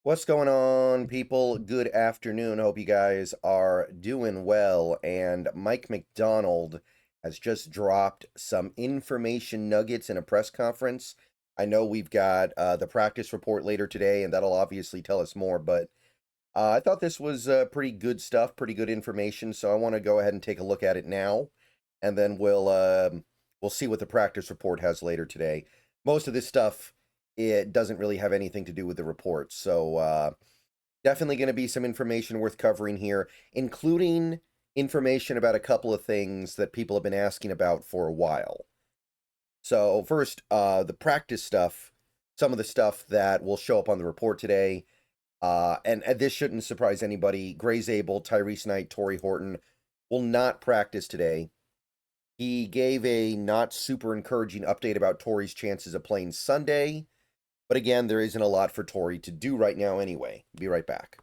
What's going on, people? Good afternoon. Hope you guys are doing well. And Mike Macdonald has just dropped some information nuggets in a press conference. I know we've got the practice report later today, and that'll obviously tell us more. But I thought this was pretty good stuff, pretty good information. So I want to go ahead and take a look at it now, and then we'll see what the practice report has later today. Most of this stuff, it doesn't really have anything to do with the report. So definitely going to be some information worth covering here, including information about a couple of things that people have been asking about for a while. So first, the practice stuff, some of the stuff that will show up on the report today. And this shouldn't surprise anybody. Gray Zabel, Tyrese Knight, Tory Horton will not practice today. He gave a not super encouraging update about Tory's chances of playing Sunday. But again, there isn't a lot for Tory to do right now anyway. Be right back.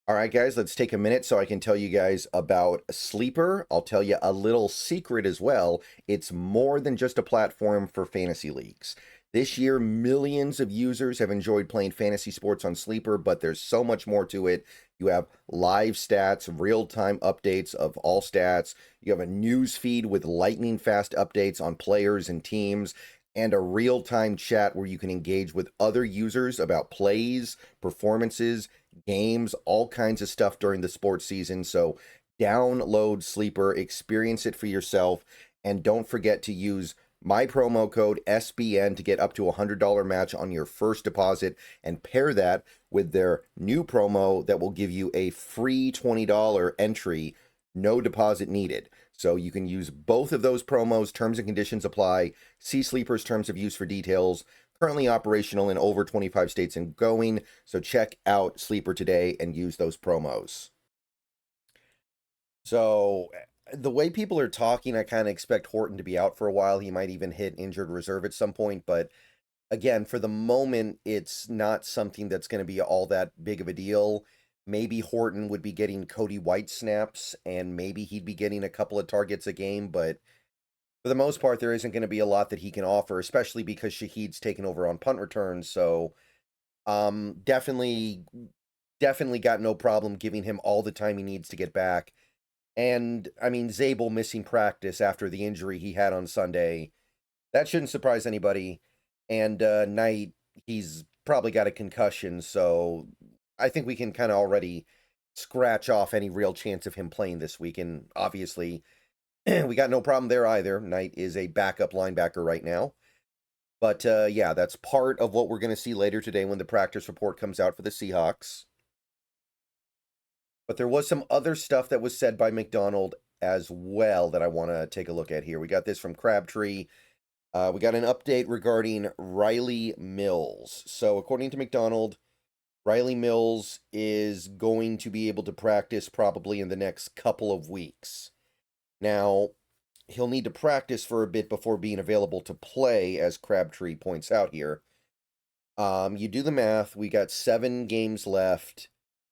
All right, guys, let's take a minute so I can tell you guys about Sleeper. I'll tell you a little secret as well. It's more than just a platform for fantasy leagues. This year, millions of users have enjoyed playing fantasy sports on Sleeper, but there's so much more to it. You have live stats, real-time updates of all stats. You have a news feed with lightning-fast updates on players and teams, and a real-time chat where you can engage with other users about plays, performances, games, all kinds of stuff during the sports season. So download Sleeper, experience it for yourself, and don't forget to use my promo code SBN to get up to a $100 match on your first deposit, and pair that with their new promo that will give you a free $20 entry, no deposit needed. So you can use both of those promos. Terms and conditions apply. See Sleeper's terms of use for details. Currently operational in over 25 states and going. So check out Sleeper today and use those promos. So the way people are talking, I kind of expect Horton to be out for a while. He might even hit injured reserve at some point. But again, for the moment, it's not something that's going to be all that big of a deal. Maybe Horton would be getting Cody White snaps, and maybe he'd be getting a couple of targets a game, but for the most part, there isn't going to be a lot that he can offer, especially because Shaheed's taken over on punt returns. So, definitely got no problem giving him all the time he needs to get back. And I mean, Zabel missing practice after the injury he had on Sunday, that shouldn't surprise anybody. And Knight, he's probably got a concussion, so I think we can kind of already scratch off any real chance of him playing this week. And obviously, we got no problem there either. Knight is a backup linebacker right now. But yeah, that's part of what we're going to see later today when the practice report comes out for the Seahawks. But there was some other stuff that was said by Macdonald as well that I want to take a look at here. We got this from Crabtree. We got an update regarding Rylie Mills. So according to Macdonald, Rylie Mills is going to be able to practice probably in the next couple of weeks. Now, he'll need to practice for a bit before being available to play, as Crabtree points out here. You do the math, we got 7 games left.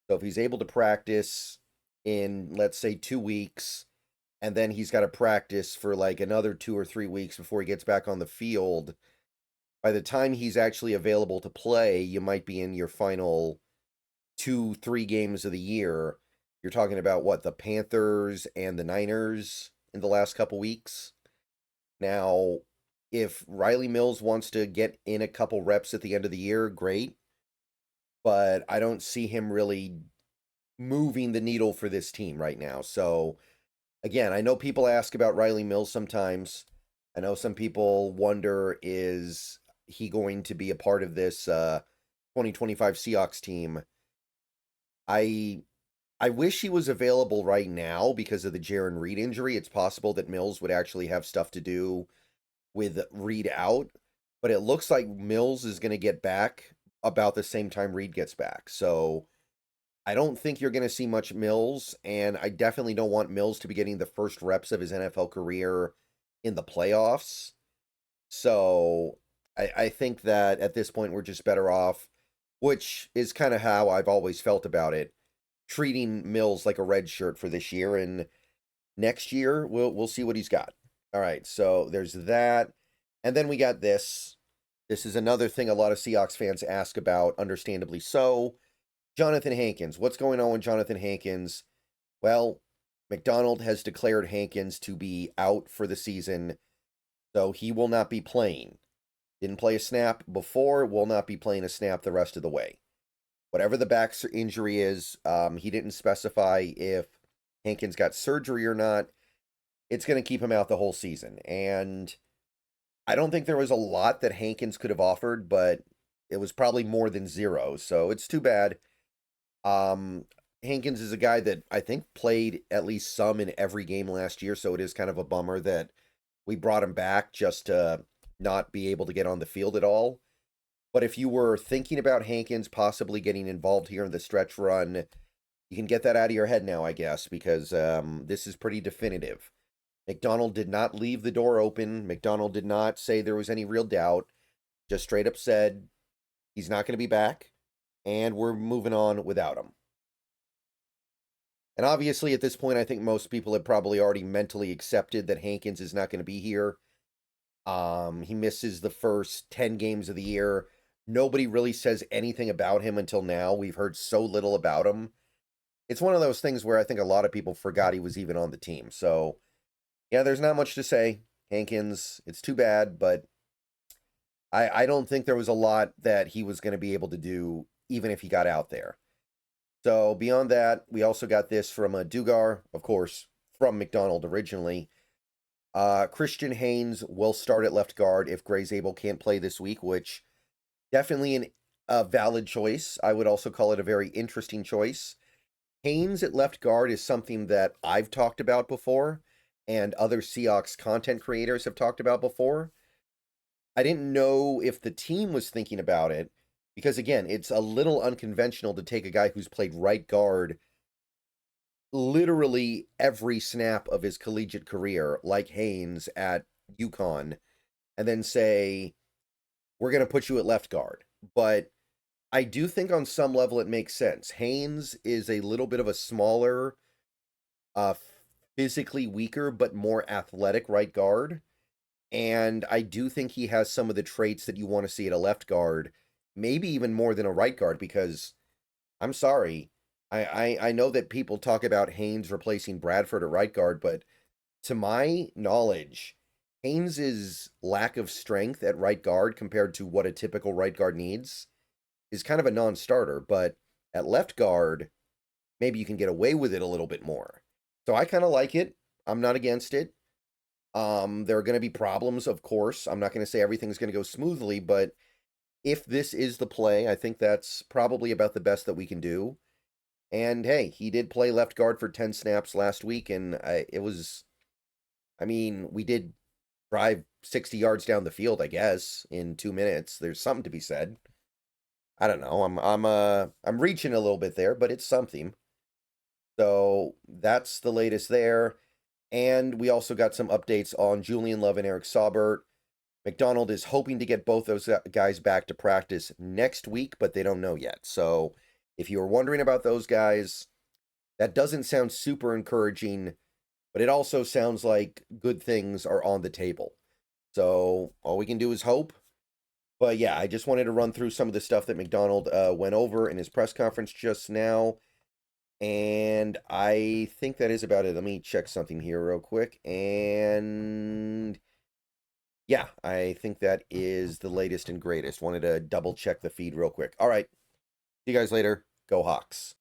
So if he's able to practice in, let's say, 2 weeks, and then he's got to practice for like another 2 or 3 weeks before he gets back on the field, by the time he's actually available to play, you might be in your final 2-3 games of the year. You're talking about what, the Panthers and the Niners in the last couple weeks. Now, if Rylie Mills wants to get in a couple reps at the end of the year, great. But I don't see him really moving the needle for this team right now. So, again, I know people ask about Rylie Mills sometimes. I know some people wonder, is he going to be a part of this 2025 Seahawks team? I wish he was available right now because of the Jaron Reed injury. It's possible that Mills would actually have stuff to do with Reed out, but it looks like Mills is going to get back about the same time Reed gets back. So I don't think you're going to see much Mills, and I definitely don't want Mills to be getting the first reps of his NFL career in the playoffs. So I think that at this point we're just better off, which is kind of how I've always felt about it, treating Mills like a red shirt for this year, and next year we'll see what he's got. All right, so there's that. And then we got this. This is another thing a lot of Seahawks fans ask about, understandably so. Jonathan Hankins. What's going on with Jonathan Hankins? Well, Macdonald has declared Hankins to be out for the season, so he will not be playing. Didn't play a snap before, will not be playing a snap the rest of the way. Whatever the back injury is, he didn't specify if Hankins got surgery or not. It's going to keep him out the whole season. And I don't think there was a lot that Hankins could have offered, but it was probably more than zero. So it's too bad. Hankins is a guy that I think played at least some in every game last year, so it is kind of a bummer that we brought him back just to not be able to get on the field at all. But if you were thinking about Hankins possibly getting involved here in the stretch run, you can get that out of your head now, I guess, because this is pretty definitive. Macdonald did not leave the door open. Macdonald did not say there was any real doubt. Just straight up said he's not going to be back, and we're moving on without him. And obviously, at this point, I think most people have probably already mentally accepted that Hankins is not going to be here. He misses the first 10 games of the year. Nobody really says anything about him until now. We've heard so little about him. It's one of those things where I think a lot of people forgot he was even on the team. So, yeah, there's not much to say. Hankins, it's too bad, but I don't think there was a lot that he was going to be able to do, even if he got out there. So, beyond that, we also got this from Dugar, of course, from Macdonald originally. Christian Haynes will start at left guard if Gray Zabel can't play this week, which definitely a valid choice. I would also call it a very interesting choice. Haynes at left guard is something that I've talked about before, and other Seahawks content creators have talked about before. I didn't know if the team was thinking about it, because again, it's a little unconventional to take a guy who's played right guard literally every snap of his collegiate career, like Haynes at UConn, and then say, we're going to put you at left guard. But I do think on some level it makes sense. Haynes is a little bit of a smaller, physically weaker, but more athletic right guard. And I do think he has some of the traits that you want to see at a left guard, maybe even more than a right guard, because I'm sorry, I know that people talk about Haynes replacing Bradford at right guard, but to my knowledge, Haynes's lack of strength at right guard compared to what a typical right guard needs is kind of a non-starter, but at left guard, maybe you can get away with it a little bit more. So I kind of like it. I'm not against it. There are going to be problems, of course. I'm not going to say everything's going to go smoothly, but if this is the play, I think that's probably about the best that we can do. And hey, he did play left guard for 10 snaps last week, and we did drive 60 yards down the field, I guess, in 2 minutes. There's something to be said. I don't know. I'm reaching a little bit there, but it's something. So that's the latest there. And we also got some updates on Julian Love and Eric Saubert. Macdonald is hoping to get both those guys back to practice next week, but they don't know yet. So if you were wondering about those guys, that doesn't sound super encouraging, but it also sounds like good things are on the table. So all we can do is hope. But yeah, I just wanted to run through some of the stuff that Macdonald went over in his press conference just now. And I think that is about it. Let me check something here real quick. And yeah, I think that is the latest and greatest. Wanted to double check the feed real quick. All right. See you guys later. Go Hawks.